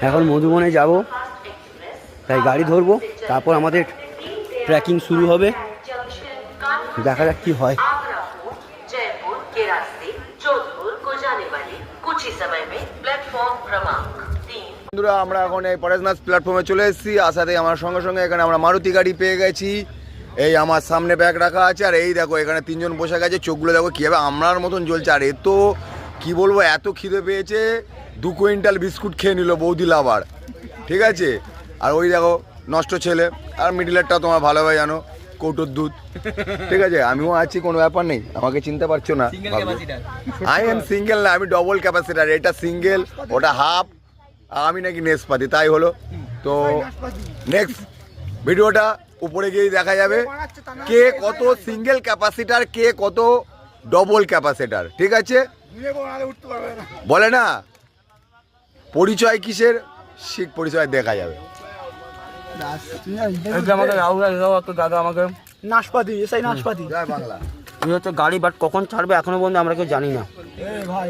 এখন মধুবনে যাব, তাই গাড়ি ধরবো, তারপর আমাদের ট্রেকিং শুরু হবে। দেখা যাক কি হয়। বন্ধুরা, আমরা এখন এই পরেশনাথ প্ল্যাটফর্মে চলে এসেছি। আসাতে আমার সঙ্গে সঙ্গে এখানে আমরা মারুতি গাড়ি পেয়ে গেছি। এই আমার সামনে ব্যাগ রাখা আছে, আর এই দেখো এখানে তিনজন বসে গেছে। চোখগুলো দেখো কীভাবে আমরার মতন জ্বলছে। আর এ তো কী বলবো, এত খিদে পেয়েছে, 2 কুইন্টাল বিস্কুট খেয়ে নিল বৌদি লাভার, ঠিক আছে। আর ওই দেখো নষ্ট ছেলে, আর মিডিলেরটা তোমার ভালোভাবে জানো, কৌটোর দুধ, ঠিক আছে। আমিও আছি, কোনো ব্যাপার নেই, আমাকে চিনতে পারছো না। আই এম সিঙ্গেল না, আমি ডবল ক্যাপাসিটার। এটা সিঙ্গেল, ওটা হাফ, আমি নাকি নেসপাতি, তাই হলো। তো নেক্সট ভিডিওটা উপরে গিয়েই দেখা যাবে কে কত সিঙ্গেল ক্যাপাসিটার, কে কত ডবল ক্যাপাসিটার, ঠিক আছে। বলে না পরিচয় কিসের, শিখ পরিচয় দেখা যাবে। দাদা আমাকে নাশপাতি, এসআই নাশপাতি, জয় বাংলা। এই হচ্ছে গাড়ি, বাট কখন ছাড়বে এখনো পর্যন্ত আমরা কেউ জানি না। ভাই